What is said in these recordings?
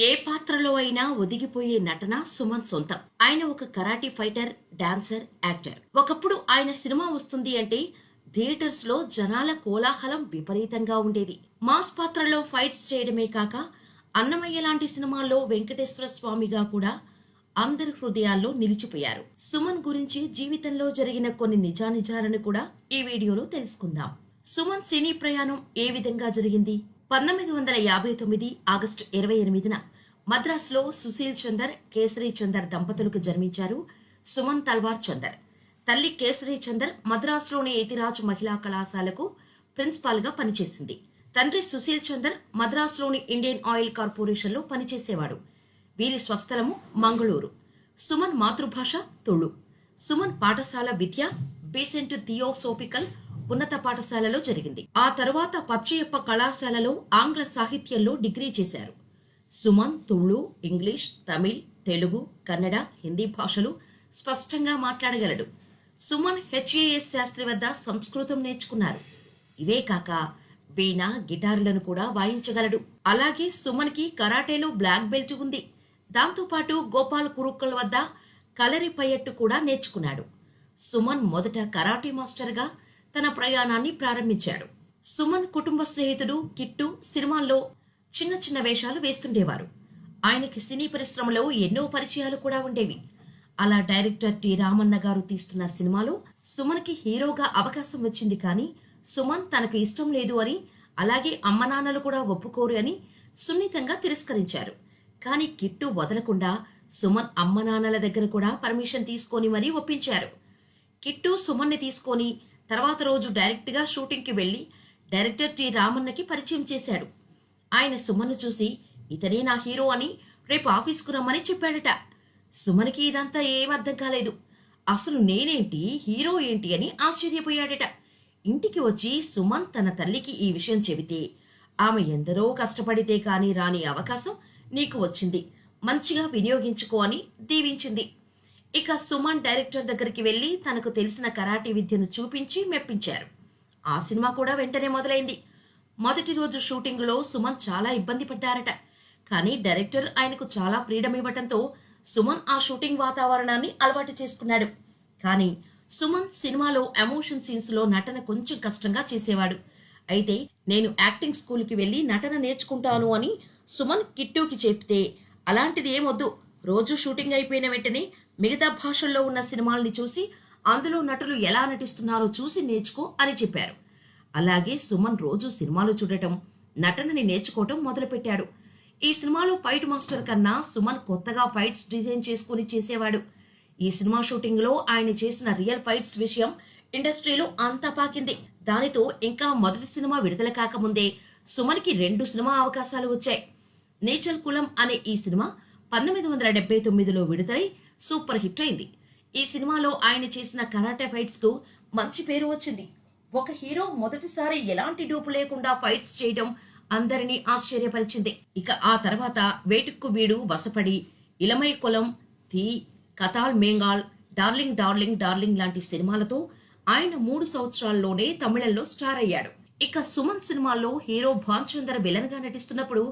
ఏ పాత్రలో అయినా ఒదిగిపోయే నటన సుమన్ సొంతం. ఆయన ఒక కరాటీ ఫైటర్, డాన్సర్, యాక్టర్. ఒకప్పుడు ఆయన సినిమా వస్తుంది అంటే థియేటర్స్ లో జనాల కోలాహలం విపరీతంగా ఉండేది. మాస్ పాత్రలో ఫైట్స్ చేయడమే కాక అన్నమయ్య లాంటి సినిమాల్లో వెంకటేశ్వర స్వామిగా కూడా అందరి హృదయాల్లో నిలిచిపోయారు. సుమన్ గురించి జీవితంలో జరిగిన కొన్ని నిజానిజాలను కూడా ఈ వీడియోలో తెలుసుకుందాం. సుమన్ సినీ ప్రయాణం ఏ విధంగా జరిగింది? 1959 ఆగస్టు 28న మద్రాసులో సుశీల్ చందర్, కేసరి చందర్ దంపతులకు జన్మించారు సుమన్ తల్వార్ చందర్. తల్లి కేసరి చందర్ మద్రాసులోని యతిరాజ్ మహిళా కళాశాలకు ప్రిన్సిపాల్గా పనిచేసింది. తండ్రి సుశీల్ చందర్ మద్రాసులోని ఇండియన్ ఆయిల్ కార్పొరేషన్లో పనిచేసేవాడు. వీరి స్వస్థలము మంగళూరు. సుమన్ మాతృభాష తుళు. సుమన్ పాఠశాల విద్య బీసెంట్ థియోసోఫికల్ ఉన్నత పాఠశాలలో జరిగింది. ఆ తరువాత పచ్చయప్ప కళాశాలలో ఆంగ్ల సాహిత్యంలో డిగ్రీ చేశారు. సుమన్ తుళు, ఇంగ్లీష్, తమిళ్, తెలుగు, కన్నడ, హిందీ భాషలు స్పష్టంగా మాట్లాడగలడు. సుమన్ హెచ్ఏఎస్ శాస్త్రి వద్ద సంస్కృతం నేర్చుకున్నారు. ఇవే కాక వీణ, గిటారులను కూడా వాయించగలడు. అలాగే సుమన్ కి కరాటేలో బ్లాక్ బెల్ట్ ఉంది. దాంతోపాటు గోపాల్ కురుక్కల్ వద్ద కలరిపయట్టు కూడా నేర్చుకున్నాడు. సుమన్ మొదట కరాటే మాస్టర్గా తన ప్రయాణాన్ని ప్రారంభించాడు. సుమన్ కుటుంబ స్నేహితుడు కిట్టు సినిమాల్లో చిన్న చిన్న వేషాలు వేస్తుండేవారు. ఆయనకి సినీ పరిశ్రమలో ఎన్నో పరిచయాలు కూడా ఉండేవి. అలా డైరెక్టర్ టి రామన్న గారు తీస్తున్న సినిమాలో సుమన్కి హీరోగా అవకాశం వచ్చింది. కానీ సుమన్ తనకు ఇష్టం లేదు అని, అలాగే అమ్మనాన్నలు కూడా ఒప్పుకోరు అని సున్నితంగా తిరస్కరించారు. కానీ కిట్టు వదలకుండా సుమన్ అమ్మనాన్నల దగ్గర కూడా పర్మిషన్ తీసుకొని మరీ ఒప్పించారు. కిట్టు సుమన్ని తీసుకొని తర్వాత రోజు డైరెక్ట్గా షూటింగ్కి వెళ్లి డైరెక్టర్ టి రామన్నకి పరిచయం చేశాడు. ఆయన సుమన్ను చూసి ఇతనే నా హీరో అని రేపు ఆఫీస్కు రమ్మని చెప్పాడట. సుమన్కి ఇదంతా ఏమర్థం కాలేదు. అసలు నేనేంటి, హీరో ఏంటి అని ఆశ్చర్యపోయాడట. ఇంటికి వచ్చి సుమన్ తన తల్లికి ఈ విషయం చెబితే ఆమె ఎందరో కష్టపడితే కానీ రాని అవకాశం నీకు వచ్చింది, మంచిగా వినియోగించుకో అని దీవించింది. ఇక సుమన్ డైరెక్టర్ దగ్గరికి వెళ్లి తనకు తెలిసిన కరాటే విద్యను చూపించి మెప్పించారు. ఆ సినిమా కూడా వెంటనే మొదలైంది. మొదటి రోజు షూటింగ్లో సుమన్ చాలా ఇబ్బంది పడ్డారట. కానీ డైరెక్టర్ ఆయనకు చాలా ఫ్రీడమ్ ఇవ్వటంతో సుమన్ ఆ షూటింగ్ వాతావరణాన్ని అలవాటు చేసుకున్నాడు. కానీ సుమన్ సినిమాలో ఎమోషన్ సీన్స్లో నటన కొంచెం కష్టంగా చేసేవాడు. అయితే నేను యాక్టింగ్ స్కూల్కి వెళ్లి నటన నేర్చుకుంటాను అని సుమన్ కిట్టుకి చెప్తే, అలాంటిది ఏమొద్దు, రోజు షూటింగ్ అయిపోయిన వెంటనే మిగతా భాషల్లో ఉన్న సినిమాల్ని చూసి అందులో నటులు ఎలా నటిస్తున్నారో చూసి నేర్చుకో అని చెప్పారు. అలాగే సుమన్ రోజు సినిమాలు చూడటం, నటనని నేర్చుకోవటం మొదలుపెట్టాడు. ఈ సినిమాలో ఫైట్ మాస్టర్ కన్నా సుమన్ కొత్తగా ఫైట్స్ డిజైన్ చేసుకుని చేసేవాడు. ఈ సినిమా షూటింగ్లో ఆయన చేసిన రియల్ ఫైట్స్ విషయం ఇండస్ట్రీలో అంతా పాకింది. దానితో ఇంకా మొదటి సినిమా విడుదల కాకముందే సుమన్కి 2 సినిమా అవకాశాలు వచ్చాయి. నేచల్ కులం అనే ఈ సినిమా 1979లో విడుదలై సూపర్ హిట్ అయింది. ఈ సినిమాలో ఆయన చేసిన కరాటే ఫైట్స్ కు మంచి పేరు వచ్చింది. ఒక హీరో మొదటిసారి ఎలాంటి డూపు లేకుండా ఫైట్స్ చేయడం అందరినీ ఆశ్చర్యపరిచింది. ఇక ఆ తర్వాత వేటుక్కు వీడు, వసపడి, ఇలమై కులం, థీ, కతాల్ మేంగాల్, డార్లింగ్ డార్లింగ్ డార్లింగ్ లాంటి సినిమాలతో ఆయన 3 సంవత్సరాల్లోనే తమిళంలో స్టార్ అయ్యాడు. ఇక సుమన్ సినిమాల్లో హీరో భాన్చందర్ విలన్ గా నటిస్తున్నప్పుడు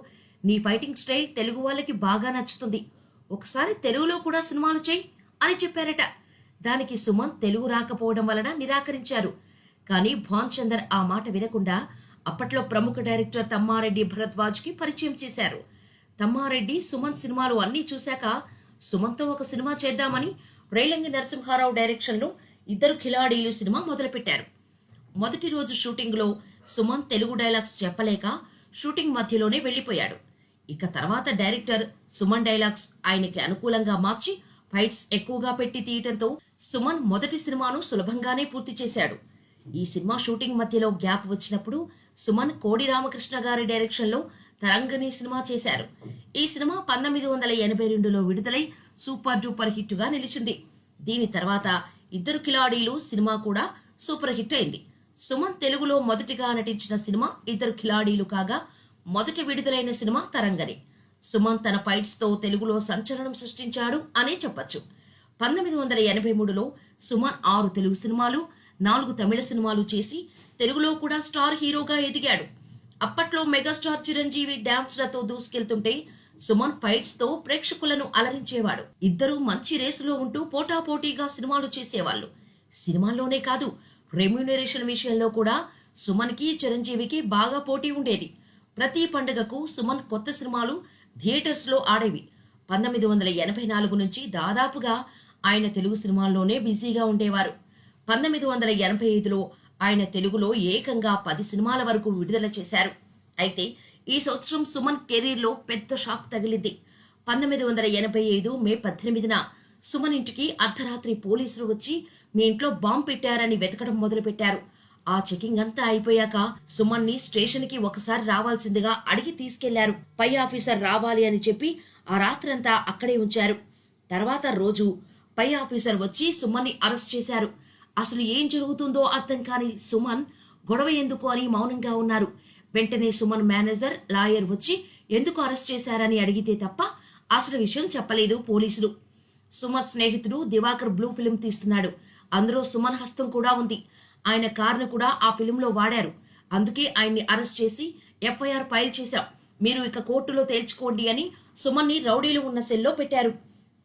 నీ ఫైటింగ్ స్టైల్ తెలుగు వాళ్ళకి బాగా నచ్చుతుంది, ఒకసారి తెలుగులో కూడా సినిమాలు చేయి అని చెప్పారట. దానికి సుమన్ తెలుగు రాకపోవడం వలన నిరాకరించారు. కానీ భాన్చందర్ ఆ మాట వినకుండా అప్పట్లో ప్రముఖ డైరెక్టర్ తమ్మారెడ్డి భరద్వాజ్కి పరిచయం చేశారు. తమ్మారెడ్డి సుమన్ సినిమాలు అన్నీ చూశాక సుమన్తో ఒక సినిమా చేద్దామని రేలంగి నరసింహారావు డైరెక్షన్లో 2 కిలాడీలు సినిమా మొదలుపెట్టారు. మొదటి రోజు షూటింగ్లో సుమన్ తెలుగు డైలాగ్స్ చెప్పలేక షూటింగ్ మధ్యలోనే వెళ్లిపోయాడు. ఇక తర్వాత డైరెక్టర్ సుమన్ డైలాగ్స్ ఆయనకి అనుకూలంగా మార్చి ఫైట్స్ ఎక్కువగా పెట్టి తీయటంతో సుమన్ మొదటి సినిమాను సులభంగానే పూర్తి చేశాడు. ఈ సినిమా షూటింగ్ మధ్యలో గ్యాప్ వచ్చినప్పుడు సుమన్ కోడి రామకృష్ణ గారి డైరెక్షన్లో తరంగని సినిమా చేశారు. ఈ సినిమా 1982లో విడుదలై సూపర్ డూపర్ హిట్గా నిలిచింది. దీని తర్వాత 2 కిలాడీలు సినిమా కూడా సూపర్ హిట్ అయింది. సుమన్ తెలుగులో మొదటిగా నటించిన సినిమా 2 కిలాడీలు కాగా మొదటి విడుదలైన సినిమా తరంగని. సుమన్ తన ఫైట్స్ తో తెలుగులో సంచలనం సృష్టించాడు అనే చెప్పొచ్చు. 1983లో సుమన్ 6 తెలుగు సినిమాలు, 4 తమిళ సినిమాలు చేసి తెలుగులో కూడా స్టార్ హీరోగా ఎదిగాడు. అప్పట్లో మెగాస్టార్ చిరంజీవి డాన్స్లతో దూసుకెళ్తుంటే సుమన్ ఫైట్స్ తో ప్రేక్షకులను అలరించేవాడు. ఇద్దరూ మంచి రేసులో ఉంటూ పోటాపోటీగా సినిమాలు చేసేవాళ్ళు. సినిమాల్లోనే కాదు, రెమ్యూనరేషన్ విషయంలో కూడా సుమన్ కి చిరంజీవికి బాగా పోటీ ఉండేది. ప్రతి పండుగకు సుమన్ కొత్త సినిమాలు థియేటర్స్ లో ఆడేవి. 1984 నుంచి దాదాపుగా ఆయన తెలుగు సినిమాల్లోనే బిజీగా ఉండేవారు. 1985లో ఆయన తెలుగులో ఏకంగా 10 సినిమాల వరకు విడుదల చేశారు. అయితే ఈ సంవత్సరం సుమన్ కెరీర్లో పెద్ద షాక్ తగిలింది. 1985 మే 18న సుమన్ ఇంటికి అర్ధరాత్రి పోలీసులు వచ్చి మీ ఇంట్లో బాంబు పెట్టారని వెతకడం మొదలుపెట్టారు. ఆ చెకింగ్ అంతా అయిపోయాక సుమన్ ని స్టేషన్ కి ఒకసారి రావాల్సిందిగా అడిగి తీసుకెళ్లారు. పై ఆఫీసర్ రావాలి అని చెప్పి ఆ రాత్రంతా అక్కడే ఉంచారు. తర్వాత రోజు పై ఆఫీసర్ వచ్చి సుమన్ ని అరెస్ట్ చేశారు. అసలు ఏం జరుగుతుందో అర్థం కాని సుమన్ గొడవ ఎందుకు అని మౌనంగా ఉన్నారు. వెంటనే సుమన్ మేనేజర్, లాయర్ వచ్చి ఎందుకు అరెస్ట్ చేశారని అడిగితే తప్ప అసలు విషయం చెప్పలేదు పోలీసులు. సుమన్ స్నేహితుడు దివాకర్ బ్లూ ఫిల్మ్ తీస్తున్నాడు. అందులో సుమన్ హస్తం కూడా ఉంది. ఆయన కారును కూడా ఆ ఫిల్మ్లో వాడారు. అందుకే ఆయన్ని అరెస్ట్ చేసి ఎఫ్ఐఆర్ ఫైల్ చేశాం. మీరు ఇక కోర్టులో తేల్చుకోండి అని సుమన్ ని రౌడీలు ఉన్న సెల్లో పెట్టారు.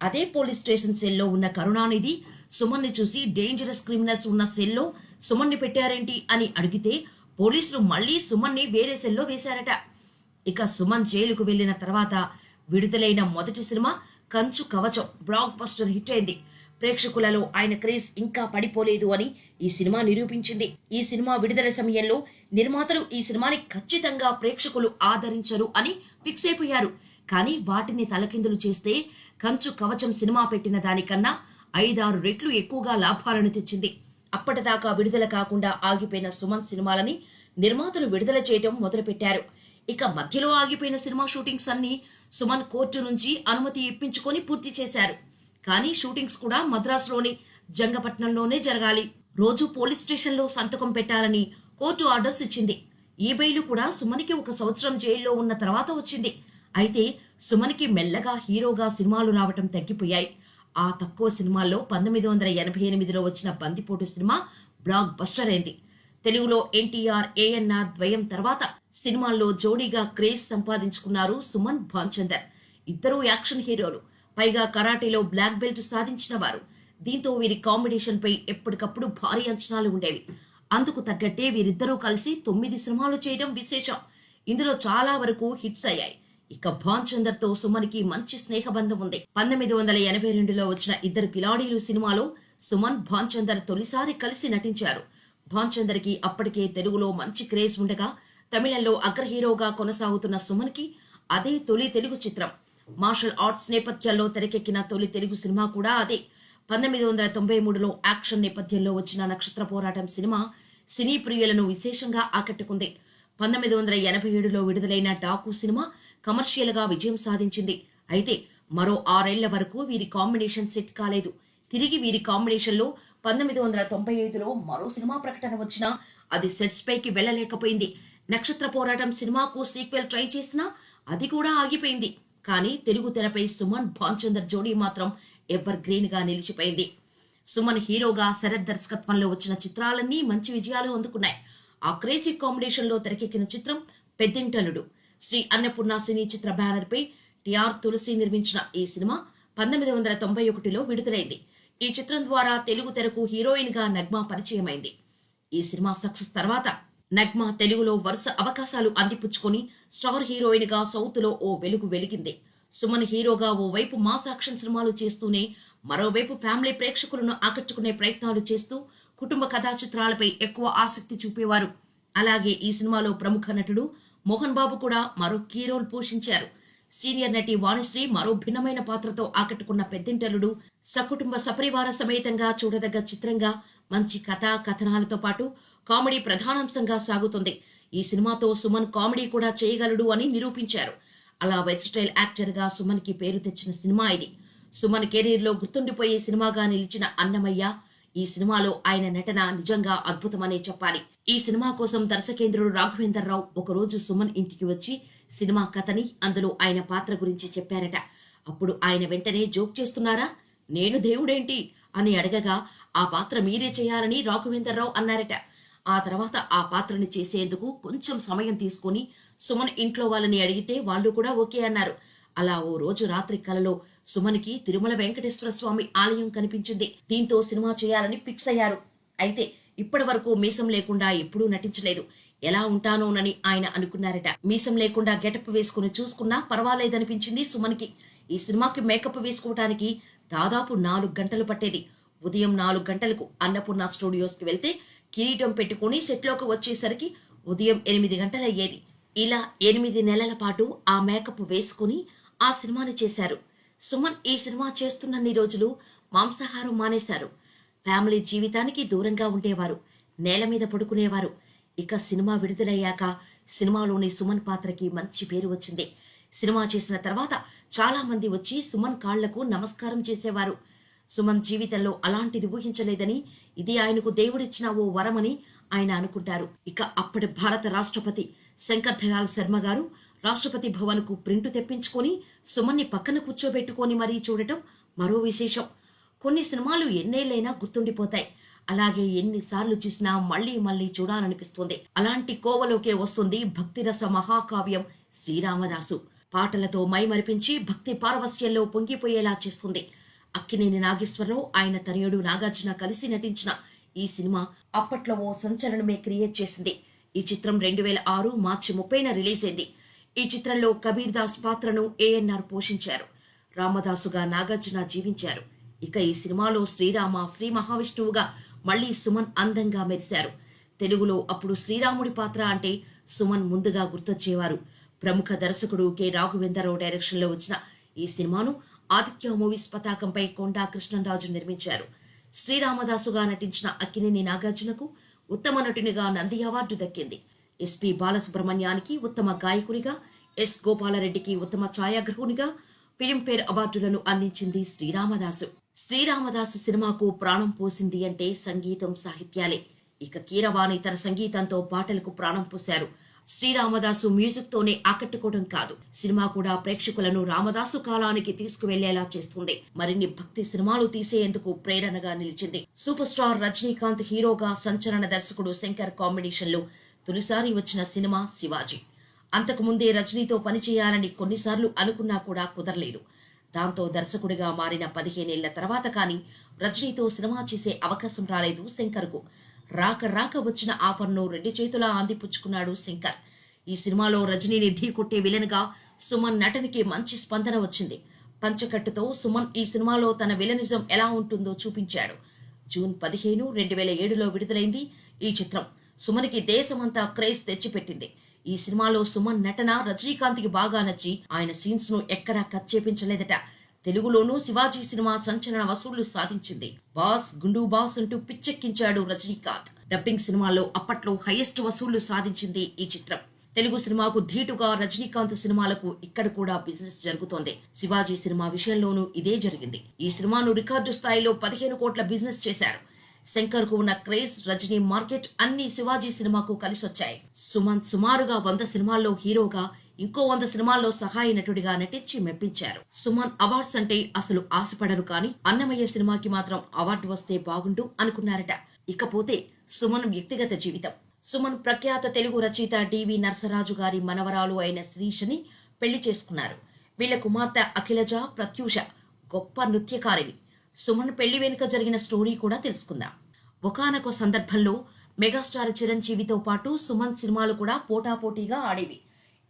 అదే పోలీస్ స్టేషన్ సెల్లో ఉన్న కరుణానిధి సుమన్ ని చూసి డేంజరస్ క్రిమినల్స్ ఉన్న సెల్లో సుమన్ ని పెట్టారేంటి అని అడిగితే పోలీసులు మళ్లీ సుమన్ ని వేరే సెల్లో వేశారట. ఇక సుమన్ జైలుకు వెళ్లిన తర్వాత విడుదలైన మొదటి సినిమా కంచు కవచం బ్లాక్ బస్టర్ హిట్ అయింది. ప్రేక్షకులలో ఆయన క్రేజ్ ఇంకా పడిపోలేదు అని ఈ సినిమా నిరూపించింది. ఈ సినిమా విడుదల సమయంలో నిర్మాతలు ఈ సినిమాని ఖచ్చితంగా ప్రేక్షకులు ఆదరించరు అని ఫిక్స్ అయిపోయారు. కానీ వాటిని తలకిందులు చేస్తే కంచు కవచం సినిమా పెట్టిన దానికన్నా 5-6 రెట్లు ఎక్కువగా లాభాలను తెచ్చింది. అప్పటిదాకా విడుదల కాకుండా ఆగిపోయిన సుమన్ సినిమాలని నిర్మాతలు విడుదల చేయడం మొదలుపెట్టారు. ఇక మధ్యలో ఆగిపోయిన సినిమా షూటింగ్స్ అన్ని సుమన్ కోర్టు నుంచి అనుమతి ఇప్పించుకొని పూర్తి చేశారు. కానీ షూటింగ్స్ కూడా మద్రాసులోని జంగపట్నంలోనే జరగాలి. రోజు పోలీస్ స్టేషన్లో సంతకం పెట్టాలని కోర్టు ఆర్డర్స్ ఇచ్చింది. ఈ బెయిల్ కూడా సుమన్కి 1 సంవత్సరం జైల్లో ఉన్న తర్వాత వచ్చింది. అయితే సుమన్కి మెల్లగా హీరోగా సినిమాలు రావటం తగ్గిపోయాయి. ఆ తక్కువ సినిమాల్లో 1988లో వచ్చిన బందిపోటు సినిమా బ్లాక్ బస్టర్ అయింది. తెలుగులో ఎన్టీఆర్, ఏఎన్ఆర్ ద్వయం తర్వాత సినిమాల్లో జోడీగా క్రేజ్ సంపాదించుకున్నారు సుమన్, భాన్చందర్. ఇద్దరూ యాక్షన్ హీరోలు, పైగా కరాటీలో బ్లాక్ బెల్ట్ సాధించిన వారు. దీంతో వీరి కాంబినేషన్ పై ఎప్పటికప్పుడు భారీ అంచనాలు ఉండేవి. అందుకు తగ్గట్టే వీరిద్దరూ కలిసి 9 సినిమాలు చేయడం విశేషం. ఇందులో చాలా వరకు హిట్స్ అయ్యాయి. ఇక భాన్చందర్ తో సుమన్కి మంచి స్నేహబంధం ఉంది. 1982లో వచ్చిన ఇద్దరు కిలాడీలు సినిమాలో సుమన్, భాన్చందర్ తొలిసారి కలిసి నటించారు. భాన్చందర్ కి అప్పటికే తెలుగులో మంచి క్రేజ్ ఉండగా తమిళంలో అగ్ర హీరోగా కొనసాగుతున్న సుమన్ కి అదే తొలి తెలుగు చిత్రం. మార్షల్ ఆర్ట్స్ నేపథ్యంలో తెరకెక్కిన తొలి తెలుగు సినిమా కూడా అదే. 1993లో యాక్షన్ నేపథ్యంలో వచ్చిన నక్షత్ర పోరాటం సినిమా సినీ ప్రియులను విశేషంగా ఆకట్టుకుంది. 1987లో విడుదలైన డాకు సినిమా కమర్షియల్ గా విజయం సాధించింది. అయితే మరో 6 ఏళ్ల వరకు వీరి కాంబినేషన్ సెట్ కాలేదు. తిరిగి వీరి కాంబినేషన్ లో 1995లో మరో సినిమా ప్రకటన వచ్చినా అది సెట్స్ పైకి వెళ్లలేకపోయింది. నక్షత్ర పోరాటం సినిమాకు సీక్వెల్ ట్రై చేసినా అది కూడా ఆగిపోయింది. కానీ తెలుగు తెరపై సుమన్, భాన్చందర్ జోడీ మాత్రం ఎవర్ గ్రీన్ గా నిలిచిపోయింది. సుమన్ హీరోగా శరత్ దర్శకత్వంలో వచ్చిన చిత్రాలన్నీ మంచి విజయాలు అందుకున్నాయి. ఆ క్రేజీ కాంబినేషన్ లో తెరకెక్కిన చిత్రం పెద్దింటలుడు. శ్రీ అన్నపూర్ణ సినీ చిత్ర బ్యానర్ పై టిఆర్ తులసి నిర్మించిన ఈ సినిమా 1991లో విడుదలైంది. ఈ చిత్రం ద్వారా తెలుగు తెరకు హీరోయిన్ గా నగ్మా పరిచయమైంది. ఈ సినిమా సక్సెస్ తర్వాత నగ్మా తెలుగులో వరుస అవకాశాలు అందిపుచ్చుకొని స్టార్ హీరోయిన్ గా సౌత్ లో ఓ వెలుగు వెలిగింది. సుమన్ హీరోగా ఓవైపు మాస్ యాక్షన్ సినిమాలు చేస్తూనే మరోవైపు ఫ్యామిలీ ప్రేక్షకులను ఆకట్టుకునే ప్రయత్నాలు చేస్తూ కుటుంబ కథా చిత్రాలపై ఎక్కువ ఆసక్తి చూపేవారు. అలాగే ఈ సినిమాలో ప్రముఖ నటుడు మోహన్ బాబు కూడా మరో కీ రోల్ పోషించారు. సీనియర్ నటి వాణిశ్రీ మరో భిన్నమైన పాత్రతో ఆకట్టుకున్న పెద్దింటలుడు సకుటుంబ సపరివార సమేతంగా చూడదగ్గ చిత్రంగా మంచి కథా కథనాలతో పాటు కామెడీ ప్రధానాంశంగా సాగుతుంది. ఈ సినిమాతో సుమన్ కామెడీ కూడా చేయగలడు అని నిరూపించారు. అలా వెర్సటైల్ యాక్టర్ గా సుమన్ కి పేరు తెచ్చిన సినిమా ఇది. సుమన్ కెరీర్ లో గుర్తుండిపోయే సినిమాగా నిలిచిన అన్నమయ్య. ఈ సినిమాలో ఆయన నటన నిజంగా అద్భుతమనే చెప్పాలి. ఈ సినిమా కోసం దర్శకేంద్రుడు రాఘవేందర్ రావు ఒకరోజు సుమన్ ఇంటికి వచ్చి సినిమా కథని, అందులో ఆయన పాత్ర గురించి చెప్పారట. అప్పుడు ఆయన వెంటనే జోక్ చేస్తున్నారా, నేను దేవుడేంటి అని అడగగా ఆ పాత్ర మీరే చేయాలని రాఘవేందర్ రావు అన్నారట. ఆ తర్వాత ఆ పాత్రని చేసేందుకు కొంచెం సమయం తీసుకుని సుమన్ ఇంట్లో వాళ్ళని అడిగితే వాళ్ళు కూడా ఓకే అన్నారు. అలా ఓ రోజు రాత్రి కలలో సుమన్కి తిరుమల వెంకటేశ్వర స్వామి ఆలయం కనిపించింది. దీంతో సినిమా చేయాలని ఫిక్స్ అయ్యారు. అయితే ఇప్పటి వరకు మీసం లేకుండా ఎప్పుడూ నటించలేదు. ఎలా ఉంటానోనని ఆయన అనుకున్నారట. మీసం లేకుండా గెటప్ వేసుకుని చూసుకున్నా పర్వాలేదనిపించింది సుమన్కి. ఈ సినిమాకి మేకప్ వేసుకోవటానికి దాదాపు 4 గంటలు పట్టేది. ఉదయం 4 గంటలకు అన్నపూర్ణ స్టూడియోస్కి వెళ్తే కిరీటం పెట్టుకుని సెట్లోకి వచ్చేసరికి ఉదయం 8 గంటలయ్యేది. ఇలా 8 నెలల పాటు ఆ మేకప్ వేసుకుని ఆ సినిమాని చేశారు. సుమన్ ఈ సినిమా చేస్తున్నన్ని రోజులు మాంసాహారం మానేశారు. ఫ్యామిలీ జీవితానికి దూరంగా ఉండేవారు. నేల మీద పడుకునేవారు. ఇక సినిమా విడుదలయ్యాక సినిమాలోని సుమన్ పాత్రకి మంచి పేరు వచ్చింది. సినిమా చేసిన తర్వాత చాలా మంది వచ్చి సుమన్ కాళ్లకు నమస్కారం చేసేవారు. సుమన్ జీవితంలో అలాంటిది ఊహించలేదని, ఇది ఆయనకు దేవుడిచ్చిన ఓ వరమని ఆయన అనుకుంటారు. ఇక అప్పటి భారత రాష్ట్రపతి శంకర్ దయాళ్ శర్మ గారు రాష్ట్రపతి భవన్కు ప్రింటు తెప్పించుకొని సుమన్ని పక్కన కూర్చోబెట్టుకొని మరీ చూడటం మరో విశేషం. కొన్ని సినిమాలు ఎన్నేళ్లైనా గుర్తుండిపోతాయి. అలాగే ఎన్నిసార్లు చూసినా మళ్లీ మళ్లీ చూడాలనిపిస్తుంది. అలాంటి కోవలోకే వస్తుంది భక్తిరస మహాకావ్యం శ్రీరామదాసు. పాటలతో మైమరిపించి భక్తి పారవస్యంలో పొంగిపోయేలా చేస్తుంది. అక్కినేని నాగేశ్వరరావు, ఆయన తనయుడు నాగార్జున కలిసి నటించిన ఈ సినిమా అప్పట్లో ఓ సంచలనమే క్రియేట్ చేసింది. ఈ చిత్రం 2006 మార్చి 30న రిలీజ్ అయింది. ఈ చిత్రంలో కబీర్ దాస్ పాత్రను ఏఎన్ఆర్ పోషించారు. రామదాసుగా నాగార్జున జీవించారు. ఇక ఈ సినిమాలో శ్రీరామ, శ్రీ మహావిష్ణువుగా మళ్లీ సుమన్ అందంగా మెరిశారు. తెలుగులో అప్పుడు శ్రీరాముడి పాత్ర అంటే సుమన్ ముందుగా గుర్తొచ్చేవారు. ప్రముఖ దర్శకుడు కె రాఘవేంద్రరావు డైరెక్షన్లో వచ్చిన ఈ సినిమాను ఆదిత్య మూవీస్ పతాకంపై కొండా కృష్ణంరాజు నిర్మించారు. శ్రీరామదాసుగా నటించిన అక్కినేని నాగార్జునకు ఉత్తమ నటునిగా నంది అవార్డు దక్కింది. ఎస్పి బాలసుబ్రహ్మణ్యానికి ఉత్తమ గాయకునిగా, ఎస్ గోపాలరెడ్డికి ఉత్తమ ఛాయాగ్రహునిగా ఫిలింఫేర్ అవార్డులను అందించింది శ్రీరామదాసు. శ్రీరామదాసు సినిమాకు ప్రాణం పోసింది అంటే సంగీతం, సాహిత్యాలే. ఇక కీరవాణి తన సంగీతంతో పాటలకు ప్రాణం పోశారు. శ్రీరామదాసు మ్యూజిక్ తోనే ఆకట్టుకోవడం కాదు, సినిమా కూడా ప్రేక్షకులను రామదాసు కాలానికి తీసుకువెళ్లేలా చేస్తుంది. మరిన్ని భక్తి సినిమాలు తీసేందుకు ప్రేరణగా నిలిచింది. సూపర్ స్టార్ రజనీకాంత్ హీరోగా, సంచలన దర్శకుడు శంకర్ కాంబినేషన్ లో తొలిసారి వచ్చిన సినిమా శివాజీ. అంతకుముందే రజనీతో పనిచేయాలని కొన్నిసార్లు అనుకున్నా కూడా కుదరలేదు. దాంతో దర్శకుడిగా మారిన 15 ఏళ్ల తర్వాత కానీ రజనీతో సినిమా చేసే అవకాశం రాలేదు శంకర్కు. రాక వచ్చిన ఆఫర్ను 2 చేతులా అందిపుచ్చుకున్నాడు శంకర్. ఈ సినిమాలో రజనీని ఢీకొట్టే విలన్ గా సుమన్ నటనకి మంచి స్పందన వచ్చింది. పంచకట్టుతో సుమన్ ఈ సినిమాలో తన విలనిజం ఎలా ఉంటుందో చూపించాడు. జూన్ 15, 2007లో విడుదలైంది ఈ చిత్రం. సుమన్కి దేశమంతా క్రేజ్ తెచ్చిపెట్టింది. ఈ సినిమాలో సుమన్ నటన రజనీకాంత్కి బాగా నచ్చి ఆయన సీన్స్ ను ఎక్కడా కట్ చేపించలేదట. తెలుగులోనూ శివాజీ సినిమా సంచలన వసూళ్లు సాధించింది. బాస్, గుండు బాస్ అంటూ పిచ్చెక్కించాడు రజనీకాంత్. డబ్బింగ్ సినిమాల్లో అప్పట్లో హైయెస్ట్ వసూళ్లు సాధించింది ఈ చిత్రం. తెలుగు సినిమాకు ధీటుగా రజనీకాంత్ సినిమాలకు ఇక్కడ కూడా బిజినెస్ జరుగుతోంది. శివాజీ సినిమా విషయంలోనూ ఇదే జరిగింది. ఈ సినిమాను రికార్డు స్థాయిలో 15 కోట్ల బిజినెస్ చేశారు. శంకర్ కు ఉన్న క్రేజ్, రజనీ మార్కెట్ అన్ని శివాజీ సినిమాకు కలిసొచ్చాయి. సుమన్ సుమారుగా 100 సినిమాల్లో హీరోగా, ఇంకో 100 సినిమాల్లో సహాయ నటుడిగా నటించి మెప్పించారు. సుమన్ అవార్డ్స్ అంటే అసలు ఆశపడరు, కానీ అన్నమయ్య సినిమాకి మాత్రం అవార్డు వస్తే బాగుండు అనుకున్నారట. ఇకపోతే సుమన్ వ్యక్తిగత జీవితం. సుమన్ ప్రఖ్యాత తెలుగు రచయిత డివి నరసరాజు గారి మనవరాలు అయిన శ్రీషని పెళ్లి చేసుకున్నారు. వీళ్ల కుమార్తె అఖిలజ ప్రత్యూష గొప్ప నృత్యకారిణి. సుమన్ పెళ్లి వెనుక జరిగిన స్టోరీ కూడా తెలుసుకుందాం. ఒకానొక సందర్భంలో మెగాస్టార్ చిరంజీవితో పాటు సుమన్ సినిమాలు కూడా పోటాపోటీగా ఆడేవి.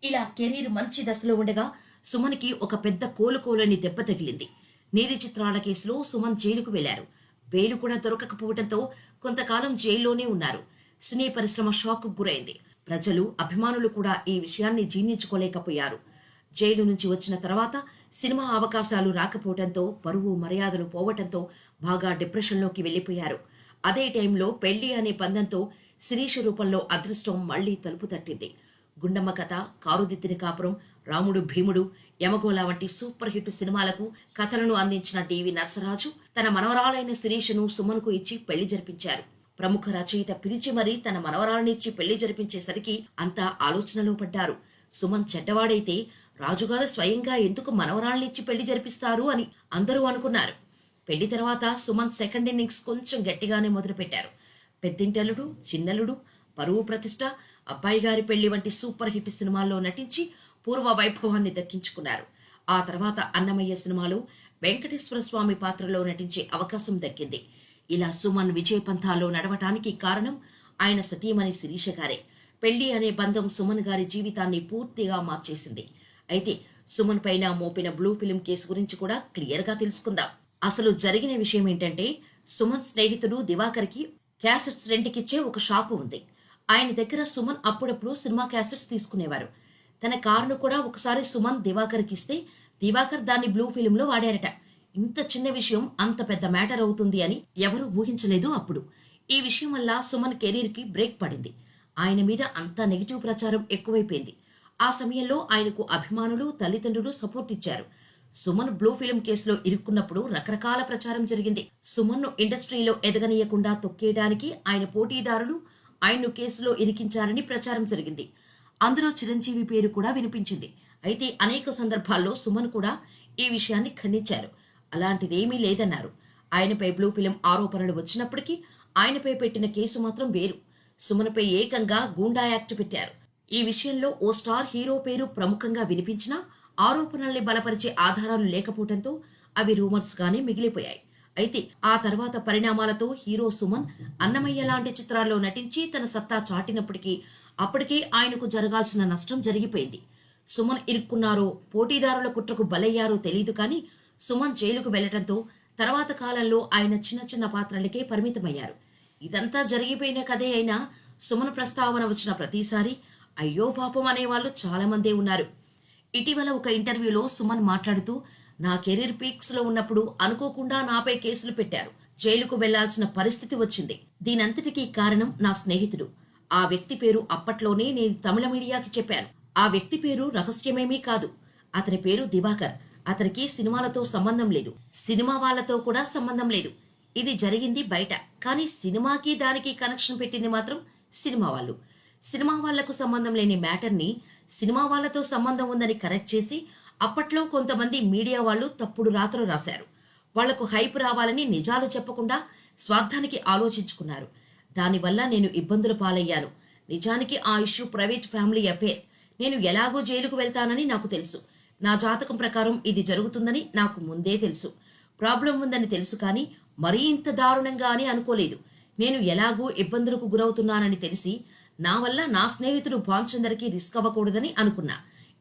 ఇలా కెరీర్ మంచి దశలో ఉండగా సుమన్కి ఒక పెద్ద కోలుకోలేని దెబ్బ తగిలింది. నీలి చిత్రాల కేసులో సుమన్ జైలుకు వెళ్లారు. బెయిల్ కూడా దొరకకపోవడంతో కొంతకాలం జైల్లోనే ఉన్నారు. సినీ పరిశ్రమ షాక్ గురైంది. ప్రజలు, అభిమానులు కూడా ఈ విషయాన్ని జీర్ణించుకోలేకపోయారు. జైలు నుంచి వచ్చిన తర్వాత సినిమా అవకాశాలు రాకపోవడంతో, పరువు మర్యాదలు పోవటంతో బాగా డిప్రెషన్లోకి వెళ్లిపోయారు. అదే టైంలో పెళ్లి అనే పందంతో శిరీష రూపంలో అదృష్టం మళ్లీ తలుపు తట్టింది. గుండమ్మ కథ, కారుదిద్దిన కాపురం, రాముడు భీముడు, యమగోళ వంటి సూపర్ హిట్ సినిమాలకు కథలను అందించిన డివి నరసరాజు తన మనవరాలైన శిరీషను సుమన్కు ఇచ్చి పెళ్లి జరిపించారు. ప్రముఖ రచయిత పిలిచి మరీ తన మనవరాలనిచ్చి పెళ్లి జరిపించేసరికి అంతా ఆలోచనలో పడ్డారు. సుమన్ చెడ్డవాడైతే రాజుగారు స్వయంగా ఎందుకు మనవరాలనిచ్చి పెళ్లి జరిపిస్తారు అని అందరూ అనుకున్నారు. పెళ్లి తర్వాత సుమన్ సెకండ్ ఇన్నింగ్స్ కొంచెం గట్టిగానే మొదలుపెట్టారు. పెద్దింటలుడు, చిన్నలుడు, పరువు ప్రతిష్ట, అబ్బాయి గారి పెళ్లి వంటి సూపర్ హిట్ సినిమాల్లో నటించి పూర్వ వైభవాన్ని దక్కించుకున్నారు. ఆ తర్వాత అన్నమయ్య సినిమాలో వెంకటేశ్వర స్వామి పాత్రలో నటించే అవకాశం దక్కింది. ఇలా సుమన్ విజయపంథాలో నడవటానికి కారణం ఆయన సతీమణి శిరీష గారే. పెళ్లి అనే బంధం సుమన్ గారి జీవితాన్ని పూర్తిగా మార్చేసింది. అయితే సుమన్ పైన మోపిన బ్లూ ఫిల్మ్ కేసు గురించి కూడా క్లియర్గా తెలుసుకుందాం. అసలు జరిగిన విషయం ఏంటంటే, సుమన్ స్నేహితుడు దివాకర్కి క్యాసెట్స్ రెంట్కిచ్చే ఒక షాపు ఉంది. ఆయన దగ్గర సుమన్ అప్పుడప్పుడు సినిమా క్యాసెట్స్ తీసుకునేవారు. తన కారును కూడా ఒకసారి సుమన్ దివాకర్కి ఇస్తే దివాకర్ దాన్ని బ్లూ ఫిల్మ్లో వాడారట. ఇంత చిన్న విషయం అంత పెద్ద మ్యాటర్ అవుతుంది అని ఎవరూ ఊహించలేదు అప్పుడు. ఈ విషయం వల్ల సుమన్ కెరీర్కి బ్రేక్ పడింది. ఆయన మీద అంతా నెగిటివ్ ప్రచారం ఎక్కువైపోయింది. ఆ సమయంలో ఆయనకు అభిమానులు, తల్లిదండ్రులు సపోర్ట్ ఇచ్చారు. సుమన్ బ్లూ ఫిల్మ్ కేసులో ఇరుక్కున్నప్పుడు రకరకాల ప్రచారం జరిగింది. సుమన్ను ఇండస్ట్రీలో ఎదగనీయకుండా తొక్కేయడానికి ఆయన పోటీదారులు ఆయన్ను కేసులో ఇరికించారని ప్రచారం జరిగింది. అందులో చిరంజీవి పేరు కూడా వినిపించింది. అయితే అనేక సందర్భాల్లో సుమన్ కూడా ఈ విషయాన్ని ఖండించారు. అలాంటిదేమీ లేదన్నారు. ఆయనపై బ్లూ ఫిల్మ్ ఆరోపణలు వచ్చినప్పటికీ ఆయనపై పెట్టిన కేసు మాత్రం వేరు. సుమన్పై ఏకంగా గూండా యాక్ట్ పెట్టారు. ఈ విషయంలో ఓ స్టార్ హీరో పేరు ప్రముఖంగా వినిపించినా ఆరోపణల్ని బలపరిచే ఆధారాలు లేకపోవడంతో అవి రూమర్స్ గానే మిగిలిపోయాయి. అయితే ఆ తర్వాత పరిణామాలతో హీరో సుమన్ అన్నమయ్య లాంటి చిత్రాల్లో నటించి తన సత్తా చాటినప్పటికీ అప్పటికే ఆయనకు జరగాల్సిన నష్టం జరిగిపోయింది. సుమన్ ఇరుక్కున్నారో, పోటీదారుల కుట్రకు బలయ్యారో తెలీదు కానీ సుమన్ జైలుకు వెళ్లడంతో తర్వాత కాలంలో ఆయన చిన్న చిన్న పాత్రలకే పరిమితమయ్యారు. ఇదంతా జరిగిపోయిన కథే అయినా సుమన్ ప్రస్తావన వచ్చిన ప్రతిసారి అయ్యో పాపం అనేవాళ్లు చాలా మందే ఉన్నారు. ఇటీవల ఒక ఇంటర్వ్యూలో సుమన్ మాట్లాడుతూ, నా కెరీర్ పీక్స్ లో ఉన్నప్పుడు అనుకోకుండా నాపై కేసులు పెట్టారు. జైలుకు వెళ్లాల్సిన పరిస్థితి వచ్చింది. దీనంతటికీ కారణం నా స్నేహితుడు. ఆ వ్యక్తి పేరు అప్పట్లోనే నేను తమిళ మీడియాకి చెప్పాను. ఆ వ్యక్తి పేరు రహస్యమేమీ కాదు. అతని పేరు దివాకర్. అతనికి సినిమాలతో సంబంధం లేదు. సినిమా వాళ్లతో కూడా సంబంధం లేదు. ఇది జరిగింది బయట. కానీ సినిమాకి దానికి కనెక్షన్ పెట్టింది మాత్రం సినిమా వాళ్ళు. సినిమా వాళ్లకు సంబంధం లేని మ్యాటర్ని సినిమా వాళ్లతో సంబంధం ఉందని కరెక్ట్ చేసి అప్పట్లో కొంతమంది మీడియా వాళ్ళు తప్పుడు రాతలు రాశారు. వాళ్లకు హైప్ రావాలని నిజాలు చెప్పకుండా స్వార్థానికి ఆలోచించుకున్నారు. దానివల్ల నేను ఇబ్బందులు పాలయ్యాను. నిజానికి ఆ ఇష్యూ ప్రైవేట్ ఫ్యామిలీ అఫేర్. నేను ఎలాగో జైలుకు వెళ్తానని నాకు తెలుసు. నా జాతకం ప్రకారం ఇది జరుగుతుందని నాకు ముందే తెలుసు. ప్రాబ్లం ఉందని తెలుసు కానీ మరీ ఇంత దారుణంగా అని అనుకోలేదు. నేను ఎలాగో ఇబ్బందులకు గురవుతున్నానని తెలిసి నా వల్ల నా స్నేహితుడు భాన్చందర్కి రిస్క్ అవ్వకూడదని అనుకున్నా.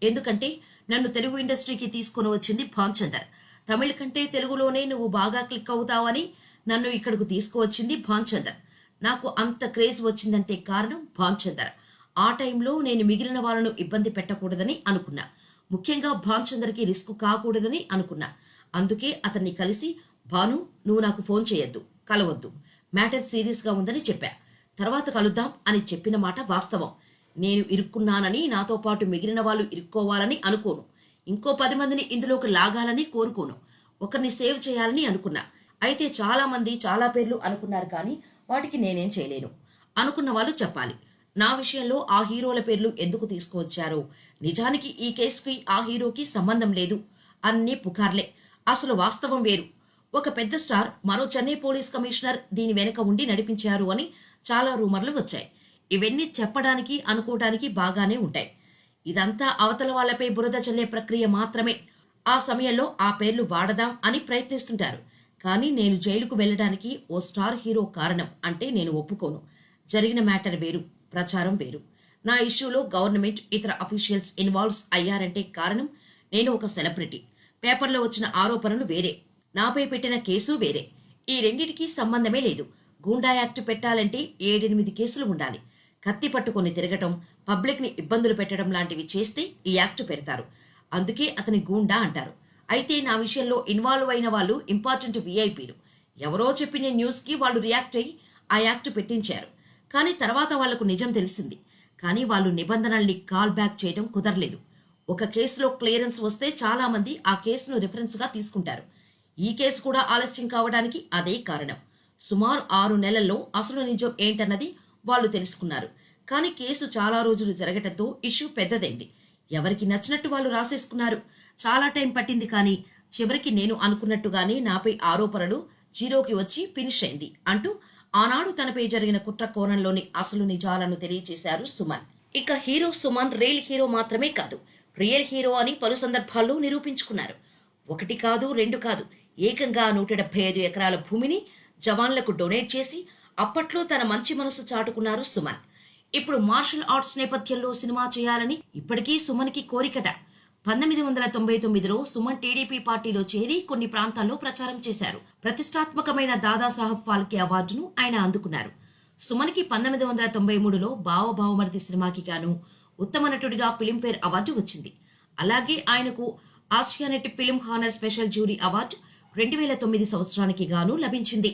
ఎందుకంటే నన్ను తెలుగు ఇండస్ట్రీకి తీసుకొని వచ్చింది భాన్చందర్. తమిళ కంటే తెలుగులోనే నువ్వు బాగా క్లిక్ అవుతావని నన్ను ఇక్కడకు తీసుకువచ్చింది భాన్చందర్. నాకు అంత క్రేజ్ వచ్చిందంటే కారణం భాన్చందర్. ఆ టైంలో నేను మిగిలిన వాళ్ళను ఇబ్బంది పెట్టకూడదని అనుకున్నా. ముఖ్యంగా భాన్చందర్కి రిస్క్ కాకూడదని అనుకున్నా. అందుకే అతన్ని కలిసి, భాను నువ్వు నాకు ఫోన్ చేయొద్దు, కలవద్దు, మ్యాటర్ సీరియస్గా ఉందని చెప్పా. తర్వాత కలుద్దాం అని చెప్పిన మాట వాస్తవం. నేను ఇరుక్కున్నానని నాతో పాటు మిగిలిన వాళ్ళు ఇరుక్కోవాలని అనుకోను. ఇంకో 10 మందిని ఇందులోకి లాగాలని కోరుకోను. ఒకరిని సేవ్ చేయాలని అనుకున్నా. అయితే చాలా మంది చాలా పేర్లు అనుకున్నారు కానీ వాటికి నేనేం చేయలేను. అనుకున్న వాళ్ళు చెప్పాలి. నా విషయంలో ఆ హీరోల పేర్లు ఎందుకు తీసుకువచ్చారో, నిజానికి ఈ కేసుకి ఆ హీరోకి సంబంధం లేదు. అన్నీ పుకార్లే. అసలు వాస్తవం వేరు. ఒక పెద్ద స్టార్ మరో చెన్నై పోలీస్ కమిషనర్ దీని వెనుక ఉండి నడిపించారు అని చాలా రూమర్లు వచ్చాయి. ఇవన్నీ చెప్పడానికి అనుకోవడానికి బాగానే ఉంటాయి. ఇదంతా అవతల వాళ్ళపై బురద చల్లే ప్రక్రియ మాత్రమే. ఆ సమయంలో ఆ పేర్లు వాడదాం అని ప్రయత్నిస్తుంటారు. కానీ నేను జైలుకు వెళ్ళడానికి ఓ స్టార్ హీరో కారణం అంటే నేను ఒప్పుకోను. జరిగిన మ్యాటర్ వేరు, ప్రచారం వేరు. నా ఇష్యూలో గవర్నమెంట్, ఇతర అఫీషియల్స్ ఇన్వాల్వ్స్ అయ్యారంటే కారణం నేను ఒక సెలబ్రిటీ. పేపర్లో వచ్చిన ఆరోపణలు వేరే, నాపై పెట్టిన కేసు వేరే. ఈ రెండిటికీ సంబంధమే లేదు. గూండా యాక్ట్ పెట్టాలంటే 7-8 కేసులు ఉండాలి. కత్తి పట్టుకొని తిరగటం, పబ్లిక్ని ఇబ్బందులు పెట్టడం లాంటివి చేస్తే ఈ యాక్ట్ పెడతారు. అందుకే అతని గూండా అంటారు. అయితే నా విషయంలో ఇన్వాల్వ్ అయిన వాళ్ళు ఇంపార్టెంట్ విఐపీలు. ఎవరో చెప్పిన న్యూస్కి వాళ్ళు రియాక్ట్ అయ్యి ఆ యాక్ట్ పెట్టించారు. కానీ తర్వాత వాళ్లకు నిజం తెలిసింది. కానీ వాళ్ళు నిబంధనల్ని కాల్ బ్యాక్ చేయడం కుదరలేదు. ఒక కేసులో క్లియరెన్స్ వస్తే చాలా మంది ఆ కేసును రిఫరెన్స్గా తీసుకుంటారు. ఈ కేసు కూడా ఆలస్యం కావడానికి అదే కారణం. సుమారు 6 నెలల్లో అసలు నిజం ఏంటన్నది వాళ్ళు తెలుసుకున్నారు. కానీ కేసు చాలా రోజులు జరగటంతో ఇష్యూ పెద్దదైంది. ఎవరికి నచ్చినట్టు వాళ్ళు రాసేసుకున్నారు. చాలా టైం పట్టింది కానీ చివరికి నేను అనుకున్నట్టుగానే నాపై ఆరోపణలు జీరోకి వచ్చి ఫినిష్ అయింది అంటూ ఆనాడు తనపై జరిగిన కుట్ర కోణంలోని అసలు నిజాలను తెలియజేశారు సుమన్. ఇక హీరో సుమన్ రియల్ హీరో మాత్రమే కాదు, రియల్ హీరో అని పలు సందర్భాల్లో నిరూపించుకున్నారు. 1 కాదు 2 కాదు, ఏకంగా 175 ఎకరాల భూమిని జవాన్లకు డొనేట్ చేసి అప్పట్లో తన మంచి మనసు చాటుకున్నారు సుమన్. ఇప్పుడు మార్షల్ ఆర్ట్స్ నేపథ్యంలో సినిమా చేయాలని ఇప్పటికీ సుమన్కి కోరికట. 1999లో సుమన్ టీడీపీ పార్టీలో చేరి కొన్ని ప్రాంతాల్లో ప్రచారం చేశారు. ప్రతిష్టాత్మకమైన దాదాసాహెబ్ ఫాల్కే అవార్డును ఆయన అందుకున్నారు. సుమన్కి 1993లో బావమరిది సినిమాకి గాను ఉత్తమ నటుడిగా ఫిలింఫేర్ అవార్డు వచ్చింది. అలాగే ఆయనకు Asianet film honour special jury award 2009 సంవత్సరానికి గాను లభించింది.